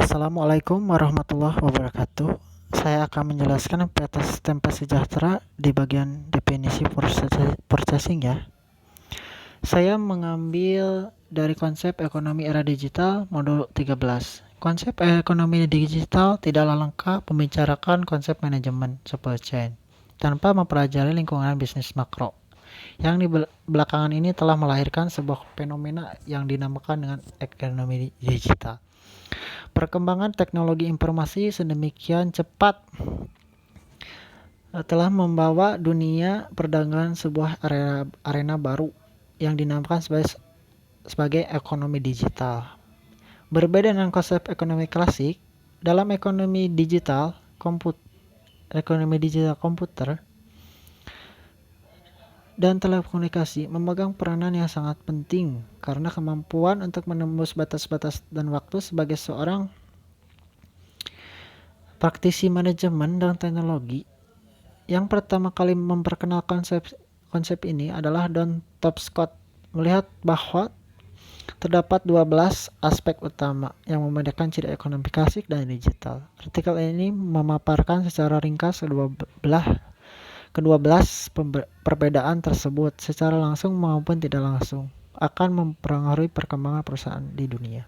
Assalamualaikum warahmatullahi wabarakatuh. Saya akan menjelaskan peta sistem sejahtera di bagian definisi purchasing ya. Saya mengambil dari konsep ekonomi era digital modul 13. Konsep ekonomi digital tidaklah lengkap membicarakan konsep manajemen supply chain tanpa mempelajari lingkungan bisnis makro yang di belakangan ini telah melahirkan sebuah fenomena yang dinamakan dengan ekonomi digital. Perkembangan teknologi informasi sedemikian cepat telah membawa dunia perdagangan sebuah arena baru yang dinamakan sebagai ekonomi digital. Berbeda dengan konsep ekonomi klasik, dalam ekonomi digital komputer dan telekomunikasi memegang peranan yang sangat penting karena kemampuan untuk menembus batas-batas dan waktu sebagai seorang praktisi manajemen dan teknologi. Yang pertama kali memperkenalkan konsep ini adalah Don Tapscott melihat bahwa terdapat 12 aspek utama yang membedakan ciri ekonomi klasik dan digital. Artikel ini memaparkan secara ringkas kedua belas perbedaan tersebut secara langsung maupun tidak langsung akan mempengaruhi perkembangan perusahaan di dunia.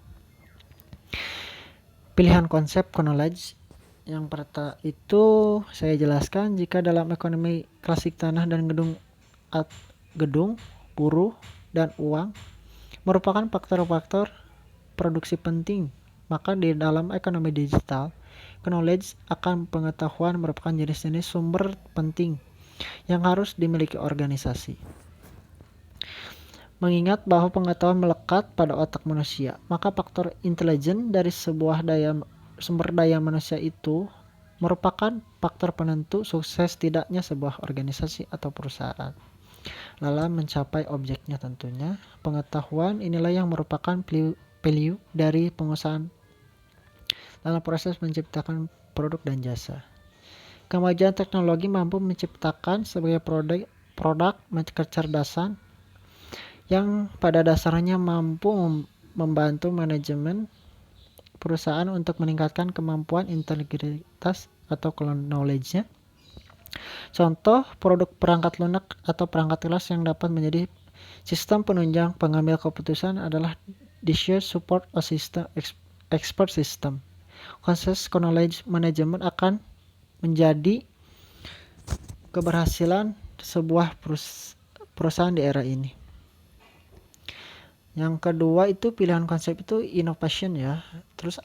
Pilihan konsep knowledge yang pertama itu saya jelaskan jika dalam ekonomi klasik tanah dan gedung, buruh, dan uang merupakan faktor-faktor produksi penting, maka di dalam ekonomi digital, knowledge akan pengetahuan merupakan jenis-jenis sumber penting yang harus dimiliki organisasi. Mengingat bahwa pengetahuan melekat pada otak manusia, maka faktor intelijen dari sebuah sumber daya manusia itu merupakan faktor penentu sukses tidaknya sebuah organisasi atau perusahaan. Dalam mencapai objeknya tentunya, pengetahuan inilah yang merupakan value dari pengusahaan dalam proses menciptakan produk dan jasa. Kemajuan teknologi mampu menciptakan sebagai produk kecerdasan yang pada dasarnya mampu membantu manajemen perusahaan untuk meningkatkan kemampuan integritas atau knowledge-nya. Contoh produk perangkat lunak atau perangkat kelas yang dapat menjadi sistem penunjang pengambil keputusan adalah Decision Support System, Expert System. Konsep knowledge management akan menjadi keberhasilan sebuah perusahaan di era ini. Yang kedua itu pilihan konsep itu innovation ya. Terus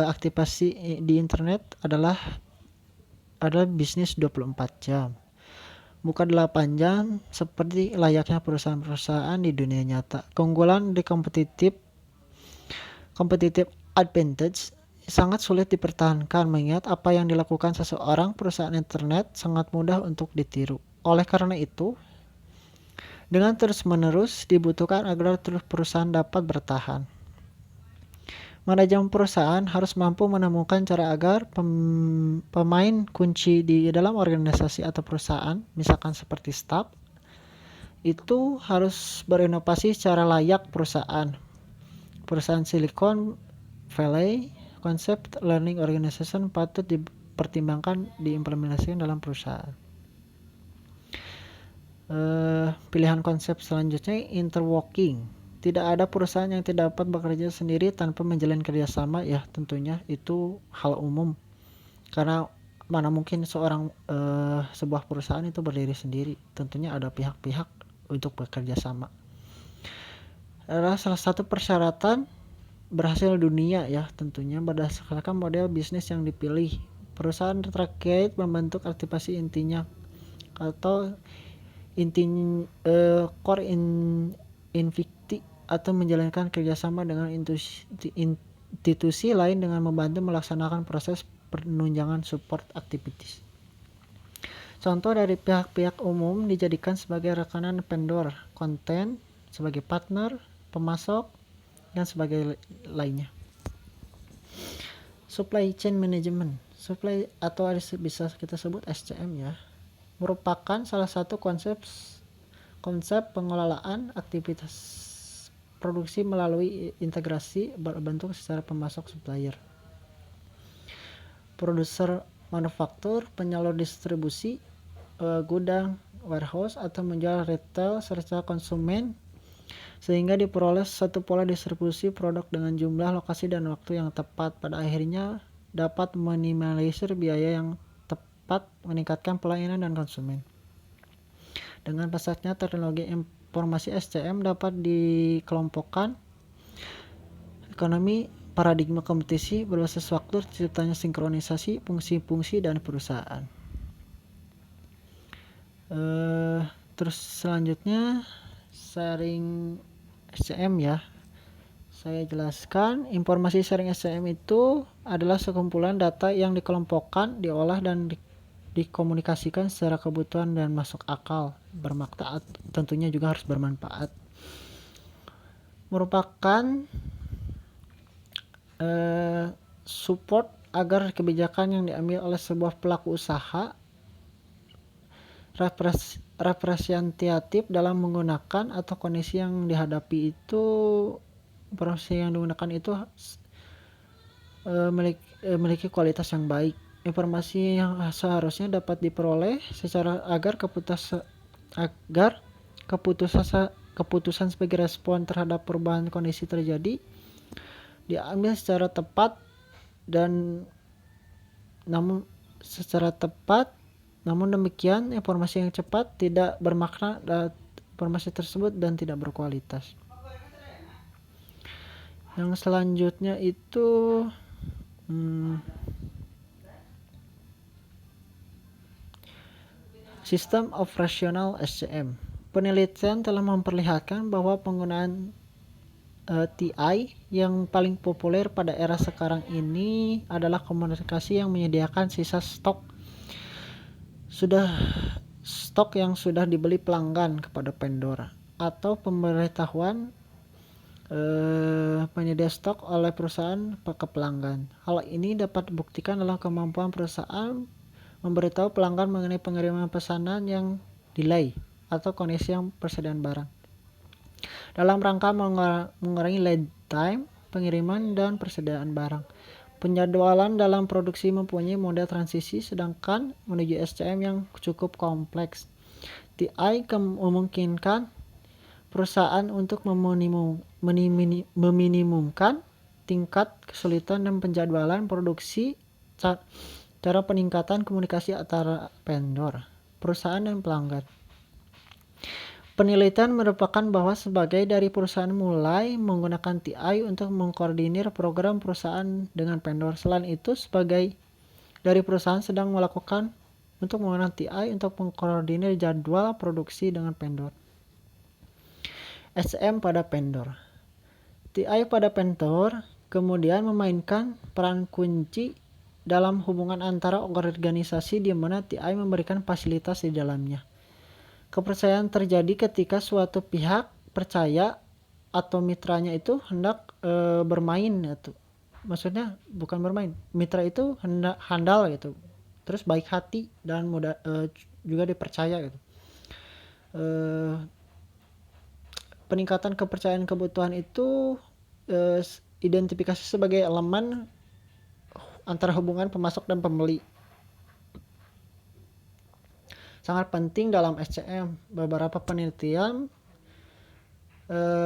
aktivasi di internet adalah bisnis 24 jam. Bukan 8 jam seperti layaknya perusahaan-perusahaan di dunia nyata. Keunggulan di competitive advantage sangat sulit dipertahankan mengingat apa yang dilakukan seseorang perusahaan internet sangat mudah untuk ditiru. Oleh karena itu, dengan terus-menerus dibutuhkan agar terus perusahaan dapat bertahan. Manajemen perusahaan harus mampu menemukan cara agar pemain kunci di dalam organisasi atau perusahaan, misalkan seperti staff, itu harus berinovasi secara layak perusahaan. Perusahaan Silicon Valley, konsep learning organization patut dipertimbangkan diimplementasikan dalam perusahaan. Pilihan konsep selanjutnya interworking. Tidak ada perusahaan yang tidak dapat bekerja sendiri tanpa menjalin kerjasama ya, tentunya itu hal umum karena mana mungkin sebuah perusahaan itu berdiri sendiri. Tentunya ada pihak-pihak untuk bekerja sama. Adalah salah satu persyaratan berhasil dunia ya, tentunya berdasarkan model bisnis yang dipilih. Perusahaan terkait membentuk aktivasi intinya atau core invicti atau menjalankan kerjasama dengan institusi lain dengan membantu melaksanakan proses penunjangan support activities. Contoh dari pihak-pihak umum dijadikan sebagai rekanan vendor, konten, sebagai partner, pemasok, dan sebagai lainnya. Supply chain management, supply atau bisa kita sebut SCM ya, merupakan salah satu konsep pengelolaan aktivitas produksi melalui integrasi berbentuk secara pemasok supplier. produser manufaktur, penyalur distribusi, gudang, warehouse, atau menjual retail serta konsumen, sehingga diperoleh satu pola distribusi produk dengan jumlah, lokasi, dan waktu yang tepat. Pada akhirnya dapat meminimalisir biaya yang tepat, meningkatkan pelayanan dan konsumen. Dengan pesatnya teknologi informasi, SCM dapat dikelompokkan ekonomi paradigma kompetisi berbasis waktu, terciptanya sinkronisasi fungsi-fungsi dan perusahaan. Terus selanjutnya sharing SCM ya. Saya jelaskan, informasi sharing SCM itu adalah sekumpulan data yang dikelompokkan, diolah, dan dikomunikasikan secara kebutuhan dan masuk akal, bermanfaat, tentunya juga harus bermanfaat. Merupakan support agar kebijakan yang diambil oleh sebuah pelaku usaha representatif dalam menggunakan atau kondisi yang dihadapi itu, informasi yang digunakan itu memiliki kualitas yang baik. Informasi yang seharusnya dapat diperoleh secara agar keputusan sebagai respon terhadap perubahan kondisi terjadi diambil secara tepat namun demikian informasi yang cepat tidak bermakna dan informasi tersebut dan tidak berkualitas. Yang selanjutnya itu sistem operasional SCM. Penelitian telah memperlihatkan bahwa penggunaan TI yang paling populer pada era sekarang ini adalah komunikasi yang menyediakan sisa stok yang sudah dibeli pelanggan kepada vendor, atau pemberitahuan penyedia stok oleh perusahaan ke pelanggan. Hal ini dapat dibuktikan dalam kemampuan perusahaan memberitahu pelanggan mengenai pengiriman pesanan yang delay atau kondisi yang persediaan barang, dalam rangka mengurangi lead time pengiriman dan persediaan barang. Penjadwalan dalam produksi mempunyai mode transisi, sedangkan menuju SCM yang cukup kompleks. TI memungkinkan perusahaan untuk meminimumkan tingkat kesulitan dan penjadwalan produksi, cara peningkatan komunikasi antara vendor, perusahaan, dan pelanggan. Penelitian merupakan bahwa sebagai dari perusahaan mulai menggunakan TI untuk mengkoordinir program perusahaan dengan vendor. Selain itu, sebagai dari perusahaan sedang melakukan untuk menggunakan TI untuk mengkoordinir jadwal produksi dengan vendor. SCM pada vendor. TI pada vendor kemudian memainkan peran kunci dalam hubungan antara organisasi di mana TI memberikan fasilitas di dalamnya. Kepercayaan terjadi ketika suatu pihak percaya atau mitranya itu hendak bermain itu. Maksudnya bukan bermain. Mitra itu hendak handal gitu. Terus baik hati dan mudah juga dipercaya gitu. Peningkatan kepercayaan kebutuhan itu identifikasi sebagai elemen antara hubungan pemasok dan pembeli. Sangat penting dalam SCM. Beberapa penelitian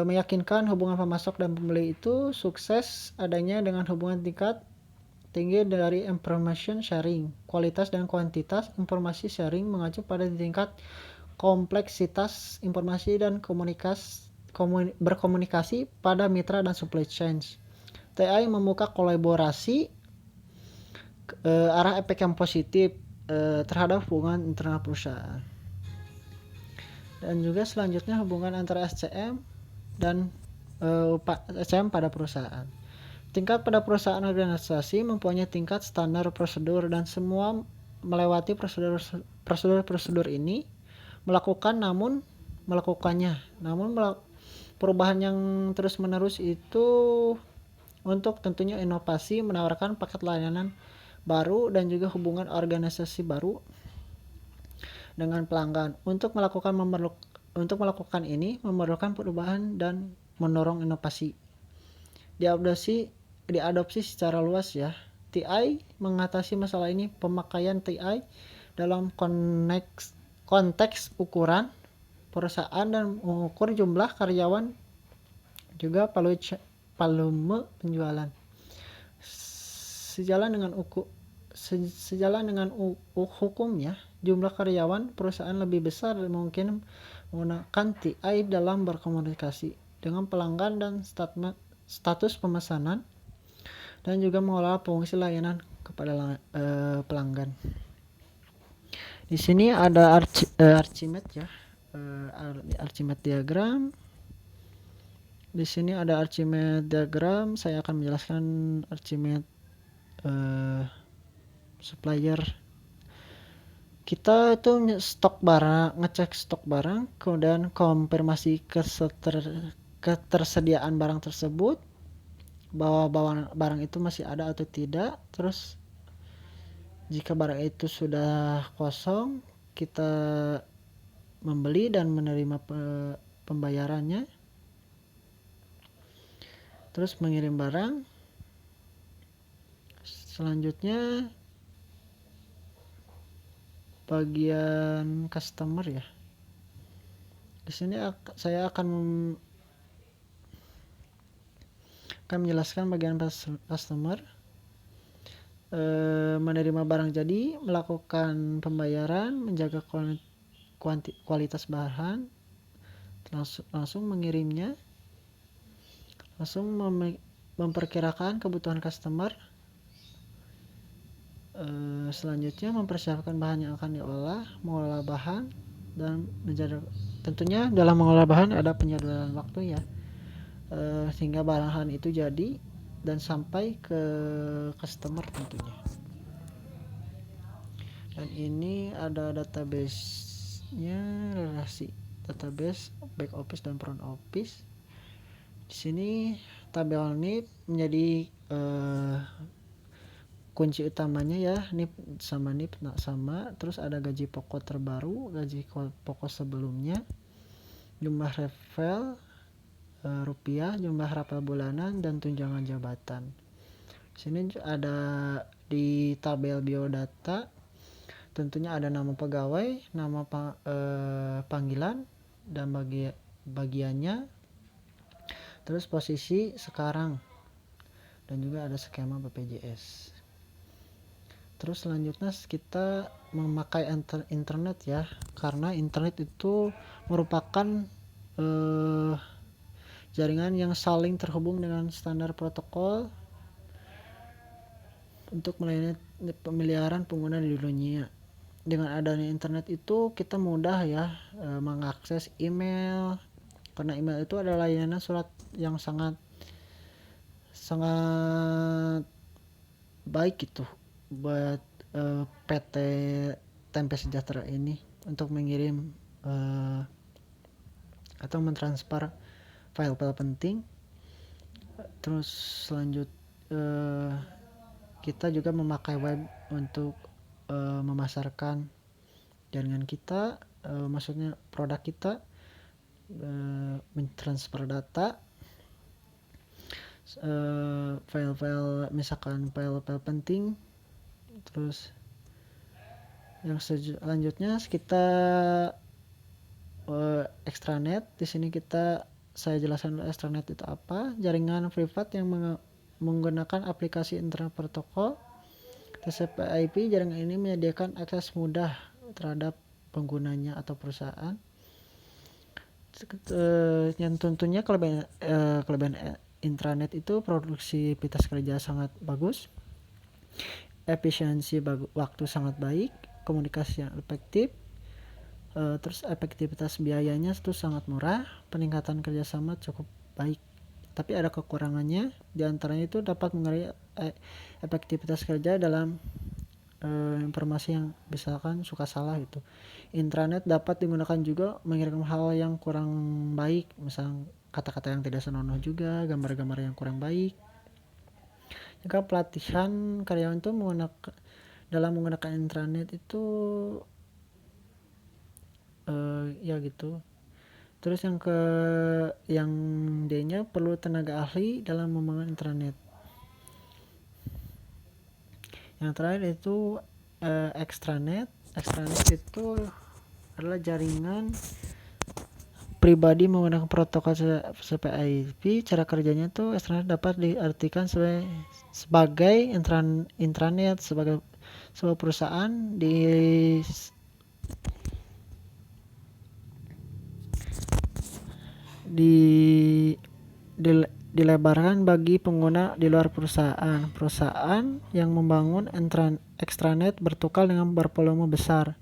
meyakinkan hubungan pemasok dan pembeli itu sukses adanya dengan hubungan tingkat tinggi dari information sharing. Kualitas dan kuantitas informasi sharing mengacu pada tingkat kompleksitas informasi dan berkomunikasi pada mitra dan supply chain. TI membuka kolaborasi arah efek yang positif terhadap hubungan internal perusahaan. Dan juga selanjutnya hubungan antara SCM dan SCM pada perusahaan. Tingkat pada perusahaan organisasi mempunyai tingkat standar prosedur, dan semua melewati prosedur ini melakukannya. Namun perubahan yang terus-menerus itu untuk tentunya inovasi, menawarkan paket layanan baru dan juga hubungan organisasi baru dengan pelanggan. Untuk melakukan ini memerlukan perubahan dan mendorong inovasi. Diadopsi secara luas ya. TI mengatasi masalah ini. Pemakaian TI dalam konteks ukuran perusahaan dan mengukur jumlah karyawan, juga volume penjualan. Sejalan dengan hukumnya, jumlah karyawan perusahaan lebih besar dan mungkin menggunakan TI dalam berkomunikasi dengan pelanggan dan status pemesanan, dan juga mengelola fungsi layanan kepada pelanggan. Di sini ada Archimedes ya, Archimedes diagram. Di sini ada Archimedes diagram. Saya akan menjelaskan Archimedes supplier. Kita itu ngecek stok barang, kemudian konfirmasi ketersediaan barang tersebut, bahwa barang itu masih ada atau tidak. Terus jika barang itu sudah kosong, kita membeli dan menerima pembayarannya, terus mengirim barang. Selanjutnya bagian customer ya. Di sini saya akan menjelaskan bagian customer. Menerima barang jadi, melakukan pembayaran, menjaga kualitas bahan, langsung mengirimnya, langsung memperkirakan kebutuhan customer. Selanjutnya mempersiapkan bahan yang akan diolah, mengolah bahan, dan tentunya dalam mengolah bahan ada penjadwalan waktu ya, sehingga bahan itu jadi dan sampai ke customer tentunya. Dan ini ada database-nya, relasi database back office dan front office. Di sini tabel NIP menjadi kunci utamanya ya. NIP sama. Terus ada gaji pokok terbaru, gaji pokok sebelumnya, jumlah revel rupiah, jumlah rapel bulanan, dan tunjangan jabatan. Sini ada di tabel biodata, tentunya ada nama pegawai, nama panggilan, dan bagiannya, terus posisi sekarang, dan juga ada skema BPJS. Terus selanjutnya kita memakai internet ya, karena internet itu merupakan jaringan yang saling terhubung dengan standar protokol untuk melayani pemeliharaan pengguna di dunia. Dengan adanya internet itu kita mudah ya mengakses email, karena email itu adalah layanan surat yang sangat baik gitu buat PT Tempe Sejahtera ini untuk mengirim atau mentransfer file-file penting. Terus kita juga memakai web untuk memasarkan jaringan kita, maksudnya produk kita, mentransfer data, file-file, misalkan file-file penting. Terus yang selanjutnya kita extranet. Di sini saya jelaskan extranet itu apa. Jaringan privat yang menggunakan aplikasi internet protokol TCP/IP. Jaringan ini menyediakan akses mudah terhadap penggunanya atau perusahaan. Yang tentunya kelebihan intranet itu produktivitas kerja sangat bagus, efisiensi waktu sangat baik, komunikasi yang efektif, terus efektivitas biayanya itu sangat murah, peningkatan kerjasama cukup baik. Tapi ada kekurangannya, diantaranya itu dapat mengurangi efektivitas kerja dalam informasi yang misalkan suka salah itu. Intranet dapat digunakan juga mengirim hal yang kurang baik, misal kata-kata yang tidak senonoh, juga gambar-gambar yang kurang baik. Jika pelatihan karyawan itu menggunakan intranet itu ya gitu. Terus yang D-nya perlu tenaga ahli dalam membangun intranet. Yang terakhir itu extranet. Extranet itu adalah jaringan pribadi menggunakan protokol TCP/IP. Cara kerjanya tuh extranet dapat diartikan sebagai intranet sebagai sebuah perusahaan di dilebarkan bagi pengguna di luar perusahaan. Perusahaan yang membangun extranet bertukar dengan bervolume besar.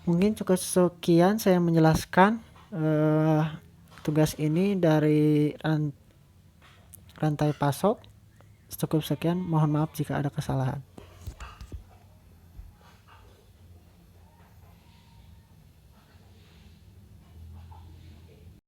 Mungkin cukup sekian saya menjelaskan tugas ini dari rantai pasok. Cukup sekian, mohon maaf jika ada kesalahan.